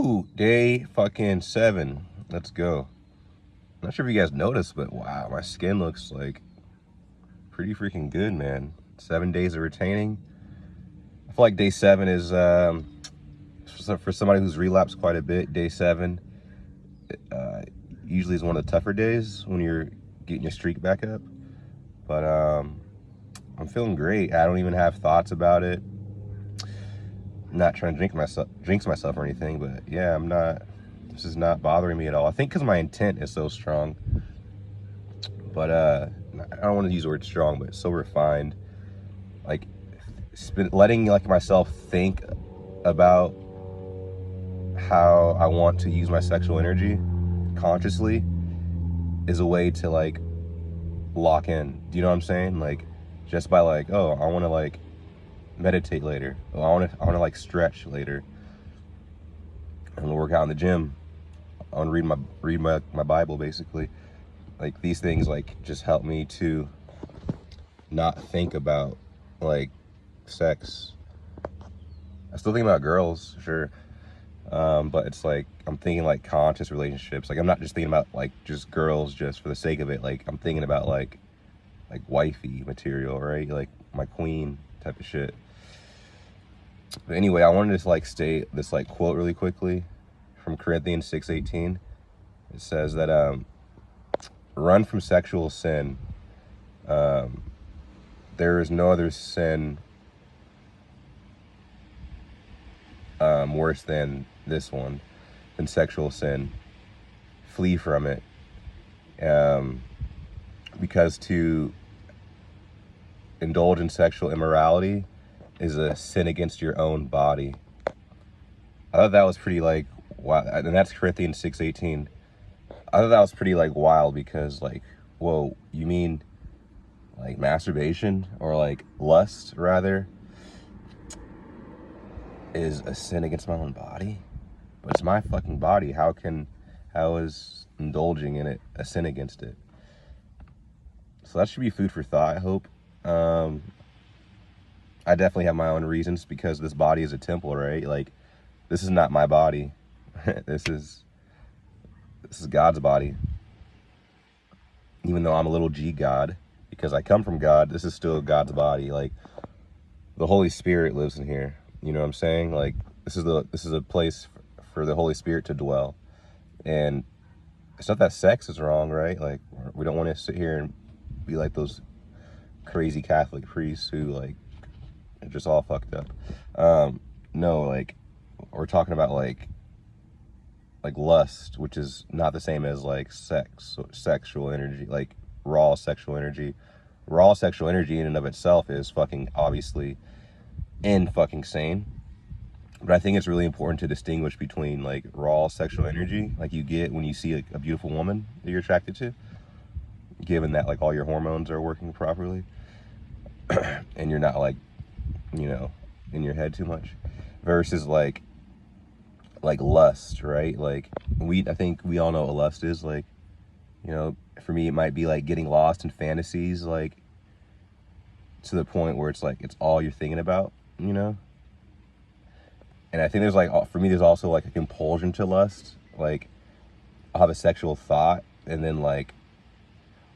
Woo! Day fucking 7. Let's go. Not sure if you guys noticed, but wow, my skin looks like pretty freaking good, man. 7 days of retaining. I feel like day 7 is, for somebody who's relapsed quite a bit, day 7 usually is one of the tougher days when you're getting your streak back up. But I'm feeling great. I don't even have thoughts about it. I'm not trying to jinx myself or anything, but yeah, I'm not. This is not bothering me at all. I think because my intent is so strong. But I don't want to use the word strong, but so refined. Like letting like myself think about how I want to use my sexual energy consciously is a way to like lock in. Do you know what I'm saying? Like just by like, oh, I want to like meditate later. Oh, I want to like stretch later. I'm gonna work out in the gym. I want to read my Bible basically. Like these things like just help me to not think about like sex. I still think about girls, sure. But it's like I'm thinking like conscious relationships. Like I'm not just thinking about like just girls just for the sake of it. Like I'm thinking about like wifey material, right? Like my queen type of shit. But anyway, I wanted to like state this like quote really quickly from Corinthians 6:18. It says that run from sexual sin. There is no other sin worse than this one, than sexual sin. Flee from it. Because to indulge in sexual immorality is a sin against your own body. I thought that was pretty like wild, and that's Corinthians 6:18. I thought that was pretty like wild because like, whoa, you mean like masturbation or like lust rather is a sin against my own body? But it's my fucking body. How is indulging in it a sin against it? So that should be food for thought, I hope. I definitely have my own reasons because this body is a temple, right? Like this is not my body. This is God's body. Even though I'm a little G God, because I come from God, this is still God's body. Like the Holy Spirit lives in here. You know what I'm saying? Like this is a place for the Holy Spirit to dwell. And it's not that sex is wrong, right? Like we don't want to sit here and be like those crazy Catholic priests who like are just all fucked up. No, like we're talking about like lust, which is not the same as like sexual energy, like raw sexual energy. Raw sexual energy in and of itself is fucking obviously fucking sane. But I think it's really important to distinguish between like raw sexual energy, like you get when you see a beautiful woman that you're attracted to, given that like all your hormones are working properly and you're not like, you know, in your head too much, versus like lust, right? Like I think we all know what lust is. Like, you know, for me it might be like getting lost in fantasies, like to the point where it's like it's all you're thinking about, you know. And I think there's like, for me there's also like a compulsion to lust. Like I'll have a sexual thought and then like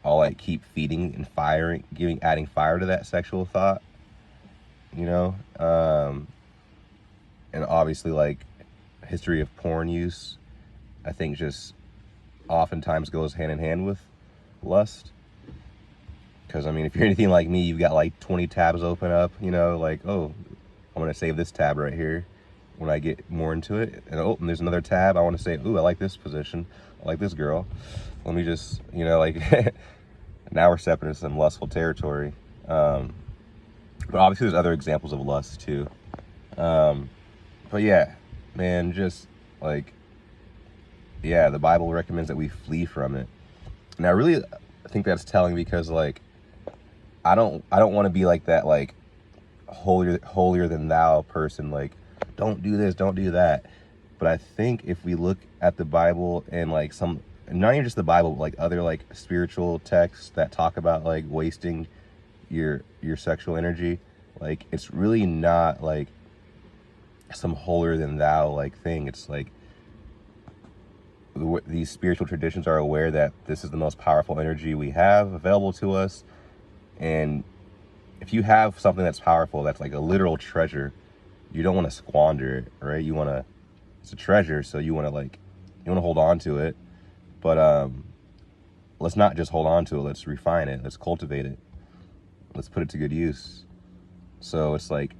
I'll like keep feeding and adding fire to that sexual thought, you know. And obviously like history of porn use, I think just oftentimes goes hand in hand with lust. Because I mean, if you're anything like me, you've got like 20 tabs open up, you know, like, oh, I'm gonna save this tab right here when I get more into it. And oh, and there's another tab I want to say, ooh, I like this position, I like this girl, let me just, you know, like now we're stepping into some lustful territory. But obviously there's other examples of lust too. But yeah, man, just like, yeah, the Bible recommends that we flee from it. And I really think that's telling because like I don't want to be like that like holier than thou person, like don't do this, don't do that. But I think if we look at the Bible and like not even just the Bible, but like other like spiritual texts that talk about like wasting your sexual energy, like it's really not like some holier than thou like thing. It's like these spiritual traditions are aware that this is the most powerful energy we have available to us. And if you have something that's powerful, that's like a literal treasure, you don't want to squander it, right? You want to, it's a treasure, so you want to hold on to it. But let's not just hold on to it. Let's refine it. Let's cultivate it. Let's put it to good use. So it's like,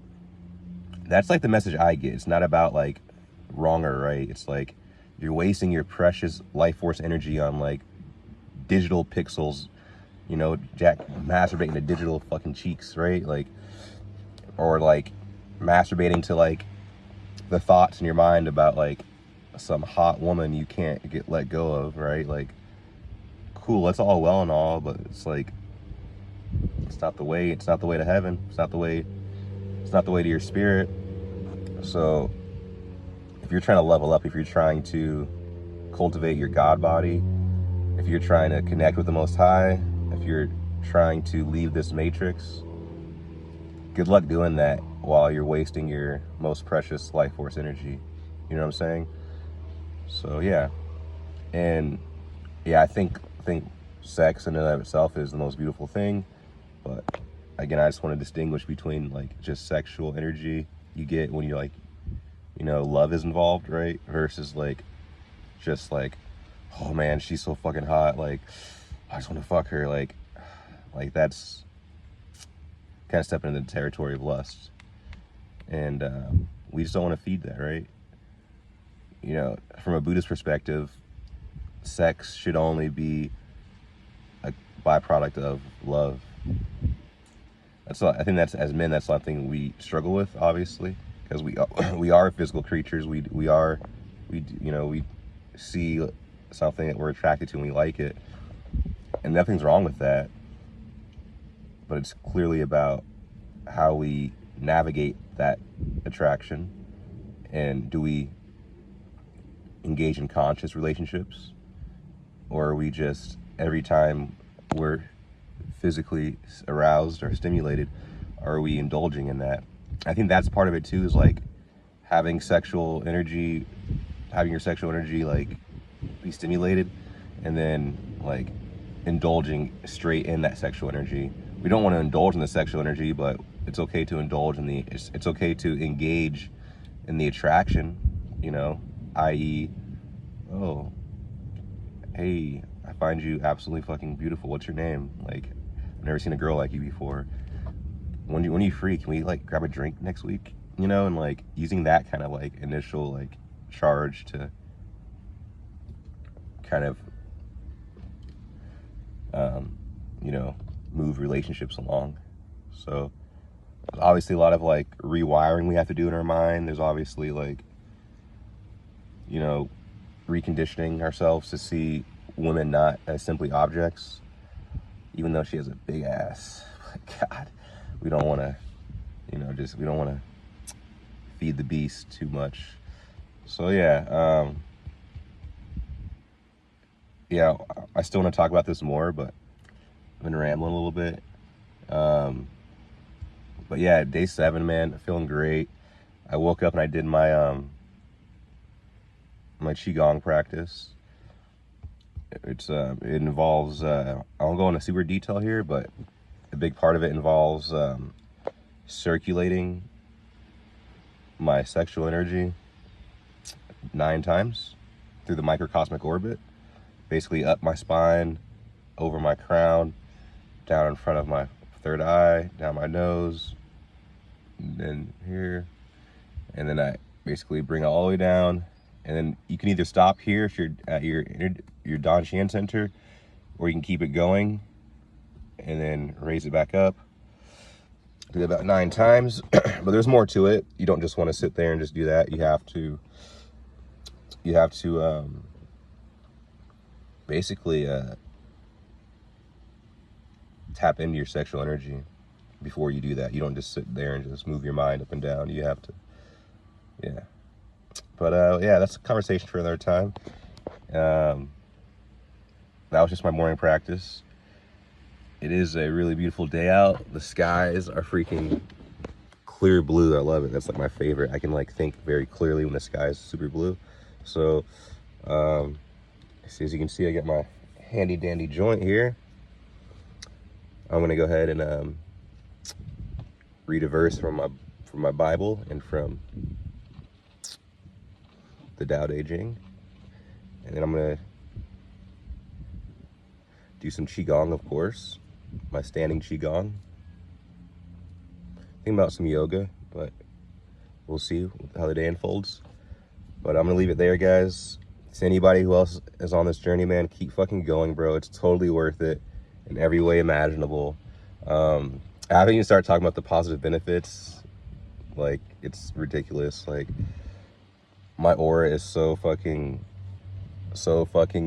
that's like the message I get. It's not about like wrong or right. It's like you're wasting your precious life force energy on like digital pixels, you know, Jack masturbating to digital fucking cheeks, right? Like, or like masturbating to like the thoughts in your mind about like some hot woman you can't let go of, right? Like, cool, that's all well and all, but it's like, it's not the way to heaven. It's not the way to your spirit. So if you're trying to level up, if you're trying to cultivate your God body, if you're trying to connect with the Most High, if you're trying to leave this matrix, good luck doing that while you're wasting your most precious life force energy. You know what I'm saying? So yeah. And yeah, I think sex in and of itself is the most beautiful thing. But again, I just want to distinguish between like just sexual energy you get when you like, you know, love is involved, right? Versus like, just like, oh man, she's so fucking hot. Like, I just want to fuck her. Like that's kind of stepping into the territory of lust. And we just don't want to feed that, right? You know, from a Buddhist perspective, sex should only be a byproduct of love. I think that's, as men, that's something we struggle with, obviously, because we are physical creatures. We see something that we're attracted to and we like it, and nothing's wrong with that. But it's clearly about how we navigate that attraction, and do we engage in conscious relationships, or are we just, every time we're physically aroused or stimulated, are we indulging in that? I think that's part of it too, is like having your sexual energy like be stimulated, and then like indulging straight in that sexual energy. We don't want to indulge in the sexual energy, but it's okay to indulge in it's okay to engage in the attraction, you know, i.e., oh, hey, I find you absolutely fucking beautiful. What's your name? Like, I've never seen a girl like you before. When are you free? Can we like grab a drink next week? You know, and like using that kind of like initial like charge to kind of, you know, move relationships along. So there's obviously a lot of like rewiring we have to do in our mind. There's obviously like, you know, reconditioning ourselves to see women not as simply objects, even though she has a big ass. God, we don't want to, you know, we don't want to feed the beast too much. So yeah, yeah, I still want to talk about this more, but I've been rambling a little bit. But yeah, day 7, man, feeling great. I woke up and I did my my qigong practice. It involves, I won't go into super detail here, but a big part of it involves circulating my sexual energy 9 times through the microcosmic orbit, basically up my spine, over my crown, down in front of my third eye, down my nose, and then here, and then I basically bring it all the way down. And then you can either stop here if you're at your Danshan center, or you can keep it going and then raise it back up. Do that about 9 times, but there's more to it. You don't just want to sit there and just do that. You have to basically tap into your sexual energy before you do that. You don't just sit there and just move your mind up and down. You have to, yeah. But yeah, that's a conversation for another time. That was just my morning practice. It is a really beautiful day out. The skies are freaking clear blue. I love it. That's like my favorite. I can like think very clearly when the sky is super blue. So So as you can see, I got my handy dandy joint here. I'm gonna go ahead and read a verse from my Bible and from the Tao Te Ching, and then I'm gonna do some qigong, of course, my standing qigong. Think about some yoga, but we'll see how the day unfolds. But I'm gonna leave it there, guys. To anybody who else is on this journey, man, keep fucking going, bro. It's totally worth it in every way imaginable. I haven't even started talking about the positive benefits. Like, it's ridiculous. Like, my aura is so fucking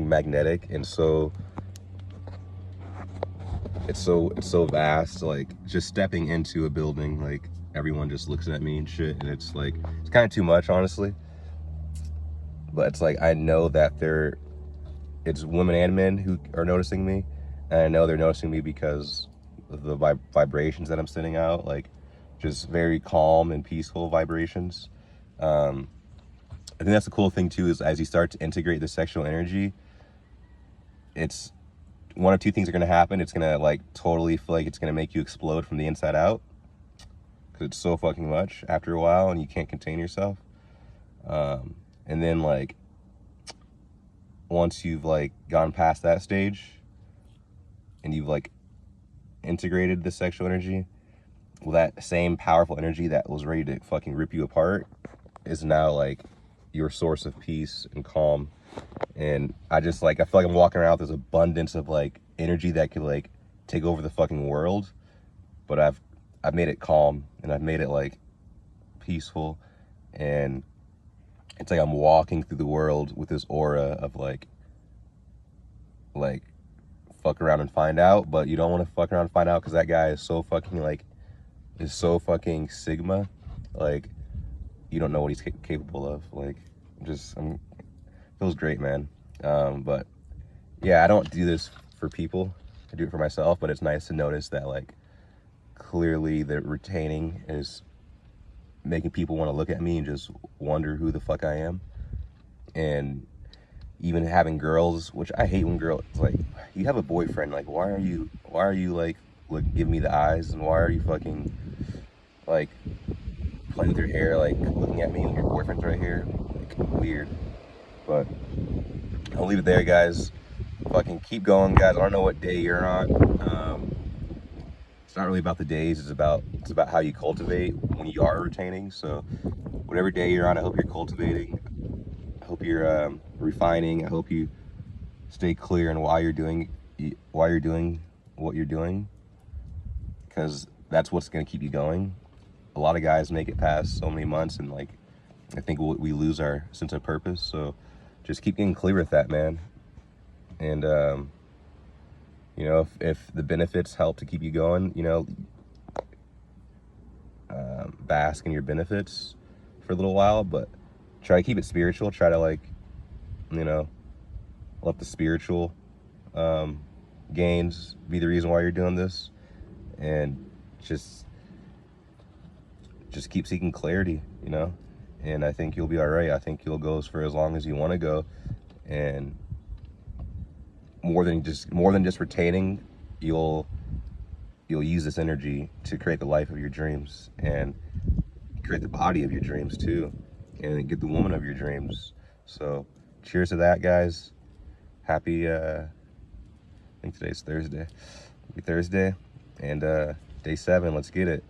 magnetic, and it's so vast. Like, just stepping into a building, like, everyone just looks at me and shit, and it's like, it's kind of too much, honestly. But it's like, I know that it's women and men who are noticing me, and I know they're noticing me because of the vibrations that I'm sending out, like, just very calm and peaceful vibrations. I think that's the cool thing too, is as you start to integrate the sexual energy, it's one of two things are going to happen. It's going to, like, totally feel like it's going to make you explode from the inside out, because it's so fucking much after a while and you can't contain yourself. And then, like, once you've, like, gone past that stage and you've, like, integrated the sexual energy, well, that same powerful energy that was ready to fucking rip you apart is now, like, your source of peace and calm. And I feel like I'm walking around with this abundance of, like, energy that could, like, take over the fucking world. But I've made it calm, and I've made it, like, peaceful, and it's like I'm walking through the world with this aura of, like fuck around and find out. But you don't want to fuck around and find out, because that guy is so fucking, like, sigma. Like, you don't know what he's capable of. Like, feels great, man. But yeah, I don't do this for people. I do it for myself. But it's nice to notice that, like, clearly the retaining is making people want to look at me and just wonder who the fuck I am. And even having girls, which I hate when girls, like, you have a boyfriend, like, why are you like giving me the eyes, and why are you fucking, like, playing with your hair, like, looking at me when your boyfriend's right here? Like, weird. But I'll leave it there, guys. Fucking keep going, guys. I don't know what day you're on. It's not really about the days. It's about how you cultivate when you are retaining. So whatever day you're on, I hope you're cultivating. I hope you're refining. I hope you stay clear on why you're doing what you're doing, because that's what's going to keep you going. A lot of guys make it past so many months, and, like, I think we lose our sense of purpose. So just keep getting clear with that, man. And you know, if the benefits help to keep you going, you know, bask in your benefits for a little while, but try to keep it spiritual. Try to, like, you know, let the spiritual gains be the reason why you're doing this, and just keep seeking clarity, you know. And I think you'll be all right. I think you'll go for as long as you want to go, and more than just retaining, you'll use this energy to create the life of your dreams, and create the body of your dreams too, and get the woman of your dreams. So cheers to that, guys. Happy I think today's Thursday. Happy Thursday, and day 7, let's get it.